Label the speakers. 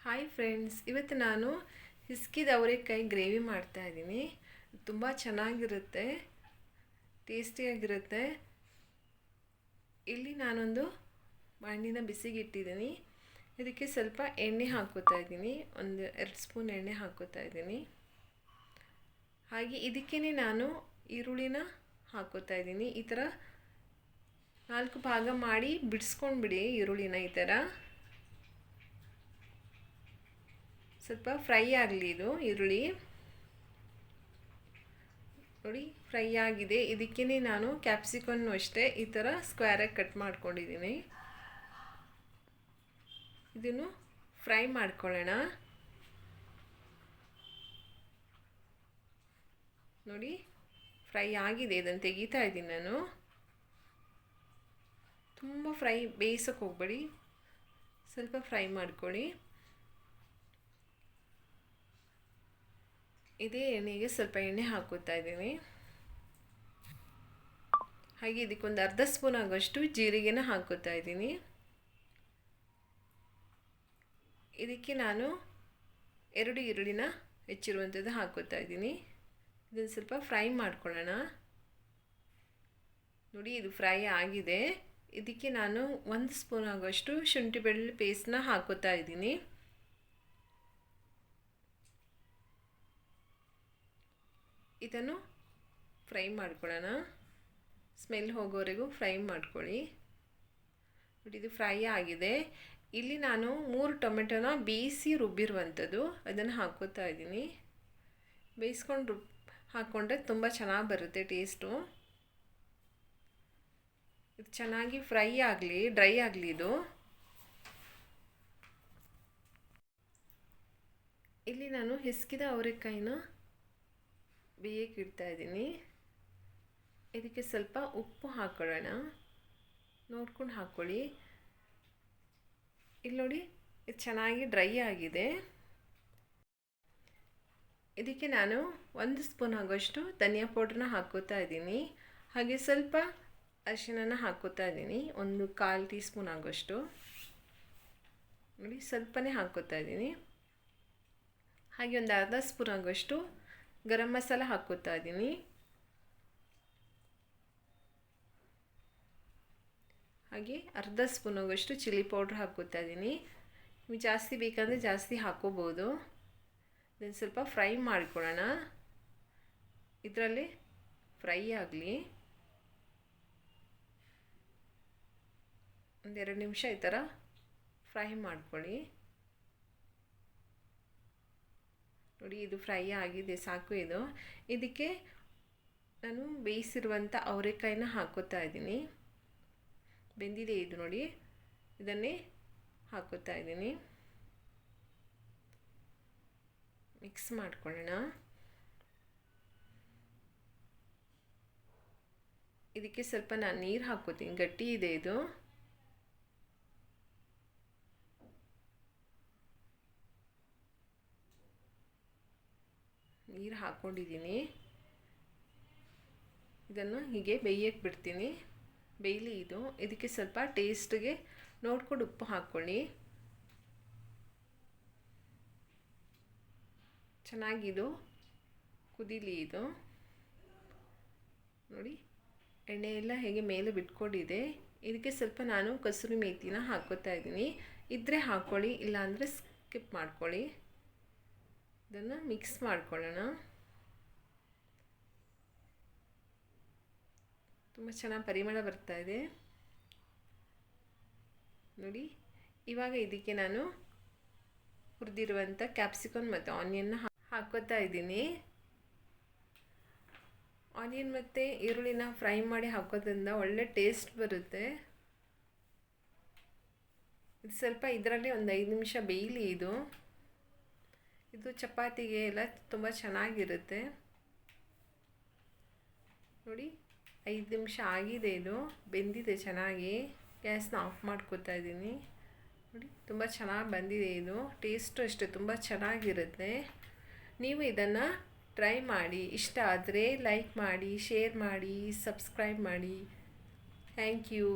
Speaker 1: Hi friends, ಇವತ್ತು ನಾನು ಹಿಸ್ಕಿದ ಅವರೆಕಾಯಿ ಗ್ರೇವಿ ಮಾಡ್ತಾಯಿದ್ದೀನಿ. ತುಂಬ ಚೆನ್ನಾಗಿರುತ್ತೆ, ಟೇಸ್ಟಿಯಾಗಿರುತ್ತೆ. ಇಲ್ಲಿ ನಾನೊಂದು ಬಾಣಲಿನ ಬಿಸಿಗೆ ಇಟ್ಟಿದ್ದೀನಿ. ಇದಕ್ಕೆ ಸ್ವಲ್ಪ ಎಣ್ಣೆ ಹಾಕ್ಕೋತಾ ಇದ್ದೀನಿ, ಒಂದು 2 ಸ್ಪೂನ್ ಎಣ್ಣೆ ಹಾಕ್ಕೋತಾ ಇದ್ದೀನಿ. ಹಾಗೆ ಇದಕ್ಕೇ ನಾನು ಈರುಳ್ಳಿನ ಹಾಕ್ಕೋತಾ ಇದ್ದೀನಿ. ಈ ಥರ 4 ಭಾಗ ಮಾಡಿ ಬಿಡಿಸ್ಕೊಂಡ್ಬಿಡಿ ಈರುಳ್ಳಿನ. ಈ ಥರ ಸ್ವಲ್ಪ ಫ್ರೈ ಆಗಲಿ ಇದು ಈರುಳ್ಳಿ. ನೋಡಿ, ಫ್ರೈ ಆಗಿದೆ. ಇದಕ್ಕೇ ನಾನು ಕ್ಯಾಪ್ಸಿಕನ್ನು ಅಷ್ಟೇ ಈ ಥರ ಸ್ಕ್ವೇರಾಗಿ ಕಟ್ ಮಾಡ್ಕೊಂಡಿದ್ದೀನಿ. ಇದನ್ನು ಫ್ರೈ ಮಾಡ್ಕೊಳ್ಳೋಣ. ನೋಡಿ, ಫ್ರೈ ಆಗಿದೆ. ಇದನ್ನು ತೆಗಿತಾ ಇದ್ದೀನಿ ನಾನು. ತುಂಬ ಫ್ರೈ ಬೇಯಿಸೋಕೆ ಹೋಗಬೇಡಿ, ಸ್ವಲ್ಪ ಫ್ರೈ ಮಾಡ್ಕೊಳ್ಳಿ. ಇದೇ ಎಣ್ಣೆಗೆ ಸ್ವಲ್ಪ ಎಣ್ಣೆ ಹಾಕೋತಾ ಇದ್ದೀನಿ. ಹಾಗೆ ಇದಕ್ಕೊಂದು ಅರ್ಧ ಸ್ಪೂನ್ ಆಗೋಷ್ಟು ಜೀರಿಗೆನ ಹಾಕೋತಾ ಇದ್ದೀನಿ. ಇದಕ್ಕೆ ನಾನು 2 ಈರುಳ್ಳಿನ ಹೆಚ್ಚಿರುವಂಥದ್ದು ಹಾಕೋತಾ ಇದ್ದೀನಿ. ಇದನ್ನು ಸ್ವಲ್ಪ ಫ್ರೈ ಮಾಡ್ಕೊಳ್ಳೋಣ. ನೋಡಿ, ಇದು ಫ್ರೈ ಆಗಿದೆ. ಇದಕ್ಕೆ ನಾನು 1 ಸ್ಪೂನ್ ಆಗೋಷ್ಟು ಶುಂಠಿ ಬೆಳ್ಳುಳ್ಳಿ ಪೇಸ್ಟ್ನ ಹಾಕೋತಾ ಇದ್ದೀನಿ. ಇದನ್ನು ಫ್ರೈ ಮಾಡ್ಕೊಳ್ಳೋಣ. ಸ್ಮೆಲ್ ಹೋಗೋವರೆಗೂ ಫ್ರೈ ಮಾಡ್ಕೊಳ್ಳಿ. ನೋಡಿ, ಇದು ಫ್ರೈ ಆಗಿದೆ. ಇಲ್ಲಿ ನಾನು 3 ಟೊಮೆಟೊನ ಬೇಯಿಸಿ ರುಬ್ಬಿರುವಂಥದ್ದು ಅದನ್ನು ಹಾಕ್ಕೋತಾ ಇದ್ದೀನಿ. ಬೇಯಿಸ್ಕೊಂಡು ಹಾಕ್ಕೊಂಡ್ರೆ ತುಂಬ ಚೆನ್ನಾಗಿ ಬರುತ್ತೆ ಟೇಸ್ಟು. ಇದು ಚೆನ್ನಾಗಿ ಫ್ರೈ ಆಗಲಿ, ಡ್ರೈ ಆಗಲಿ. ಇದು ಇಲ್ಲಿ ನಾನು ಹಿಸ್ಕಿದ ಅವರೆಕಾಯಿನ ಬೇಯಕ್ಕೆ ಇಡ್ತಾ ಇದ್ದೀನಿ. ಇದಕ್ಕೆ ಸ್ವಲ್ಪ ಉಪ್ಪು ಹಾಕೊಳ್ಳೋಣ, ನೋಡ್ಕೊಂಡು ಹಾಕ್ಕೊಳ್ಳಿ. ಇಲ್ಲಿ ನೋಡಿ, ಇದು ಚೆನ್ನಾಗಿ ಡ್ರೈ ಆಗಿದೆ. ಇದಕ್ಕೆ ನಾನು 1 ಸ್ಪೂನ್ ಆಗೋಷ್ಟು ಧನಿಯಾ ಪೌಡ್ರನ್ನ ಹಾಕ್ಕೋತಾ ಇದ್ದೀನಿ. ಹಾಗೆ ಸ್ವಲ್ಪ ಅರಿಶಿನ ಹಾಕ್ಕೋತಾ ಇದ್ದೀನಿ, ಒಂದು 1/4 ಟೀ ಸ್ಪೂನ್ ಆಗೋಷ್ಟು. ನೋಡಿ, ಸ್ವಲ್ಪನೇ ಹಾಕ್ಕೋತಾ ಇದ್ದೀನಿ. ಹಾಗೆ ಒಂದು ಅರ್ಧ ಸ್ಪೂನ್ ಆಗೋಷ್ಟು ಗರಂ ಮಸಾಲ ಹಾಕ್ಕೋತಾ ಇದ್ದೀನಿ. ಹಾಗೆ ಅರ್ಧ ಸ್ಪೂನ್ ಆಗೋಷ್ಟು ಚಿಲ್ಲಿ ಪೌಡ್ರ್ ಹಾಕ್ಕೋತಾ ಇದ್ದೀನಿ. ನಿಮಗೆ ಜಾಸ್ತಿ ಬೇಕಂದರೆ ಜಾಸ್ತಿ ಹಾಕ್ಕೋಬೋದು. ಇದನ್ನು ಸ್ವಲ್ಪ ಫ್ರೈ ಮಾಡ್ಕೊಳ್ಳೋಣ. ಇದರಲ್ಲಿ ಫ್ರೈ ಆಗಲಿ. 1-2 ನಿಮಿಷ ಈ ಥರ ಫ್ರೈ ಮಾಡ್ಕೊಳ್ಳಿ. ನೋಡಿ, ಇದು ಫ್ರೈ ಆಗಿದೆ, ಸಾಕು ಇದು. ಇದಕ್ಕೆ ನಾನು ಬೇಯಿಸಿರುವಂಥ ಅವರೆಕಾಯಿನ ಹಾಕ್ಕೋತಾ ಇದ್ದೀನಿ. ಬೆಂದಿದೆ ಇದು. ನೋಡಿ, ಇದನ್ನೇ ಹಾಕ್ಕೋತಾ ಇದ್ದೀನಿ. ಮಿಕ್ಸ್ ಮಾಡ್ಕೊಳ್ಳೋಣ. ಇದಕ್ಕೆ ಸ್ವಲ್ಪ ನಾನು ನೀರು ಹಾಕ್ಕೋತೀನಿ, ಗಟ್ಟಿ ಇದೆ ಇದು. ನೀರು ಹಾಕ್ಕೊಂಡಿದ್ದೀನಿ. ಇದನ್ನು ಹೀಗೆ ಬೇಯಕ್ಕೆ ಬಿಡ್ತೀನಿ. ಬೇಯಲಿ ಇದು. ಇದಕ್ಕೆ ಸ್ವಲ್ಪ ಟೇಸ್ಟ್ಗೆ ನೋಡ್ಕೊಂಡು ಉಪ್ಪು ಹಾಕ್ಕೊಳ್ಳಿ. ಚೆನ್ನಾಗಿದು ಕುದೀಲಿ ಇದು. ನೋಡಿ, ಎಣ್ಣೆ ಎಲ್ಲ ಹೇಗೆ ಮೇಲೆ ಬಿಟ್ಕೊಂಡಿದೆ. ಇದಕ್ಕೆ ಸ್ವಲ್ಪ ನಾನು ಕಸೂರಿ ಮೇಥಿನ ಹಾಕ್ಕೋತಾ ಇದ್ದೀನಿ. ಇದ್ದರೆ ಹಾಕ್ಕೊಳ್ಳಿ, ಇಲ್ಲಾಂದರೆ ಸ್ಕಿಪ್ ಮಾಡ್ಕೊಳ್ಳಿ. ಇದನ್ನು ಮಿಕ್ಸ್ ಮಾಡ್ಕೊಳ್ಳೋಣ. ತುಂಬ ಚೆನ್ನಾಗಿ ಪರಿಮಳ ಬರ್ತಾ ಇದೆ. ನೋಡಿ, ಇವಾಗ ಇದಕ್ಕೆ ನಾನು ಹುರಿದಿರುವಂಥ ಕ್ಯಾಪ್ಸಿಕಮ್ ಮತ್ತು ಆನಿಯನ್ನ ಹಾಕ್ಕೋತಾ ಇದ್ದೀನಿ. ಆನಿಯನ್ ಮತ್ತು ಈರುಳ್ಳಿನ ಫ್ರೈ ಮಾಡಿ ಹಾಕೋದ್ರಿಂದ ಒಳ್ಳೆ ಟೇಸ್ಟ್ ಬರುತ್ತೆ. ಇದು ಸ್ವಲ್ಪ ಇದರಲ್ಲಿ ಒಂದು 5 ನಿಮಿಷ ಬೇಯಲಿ ಇದು. ಇದು ಚಪಾತಿಗೆ ಎಲ್ಲ ತುಂಬ ಚೆನ್ನಾಗಿರುತ್ತೆ. ನೋಡಿ, 5 ನಿಮಿಷ ಆಗಿದೆ. ಇದು ಬೆಂದಿದೆ ಚೆನ್ನಾಗಿ. ಗ್ಯಾಸ್ನ ಆಫ್ ಮಾಡ್ಕೋತಾ ಇದ್ದೀನಿ. ನೋಡಿ, ತುಂಬ ಚೆನ್ನಾಗಿ ಬಂದಿದೆ ಇದು. ಟೇಸ್ಟು ಅಷ್ಟೇ ತುಂಬ ಚೆನ್ನಾಗಿರುತ್ತೆ. ನೀವು ಇದನ್ನು ಟ್ರೈ ಮಾಡಿ. ಇಷ್ಟ ಆದರೆ ಲೈಕ್ ಮಾಡಿ, ಶೇರ್ ಮಾಡಿ, ಸಬ್ಸ್ಕ್ರೈಬ್ ಮಾಡಿ. Thank you.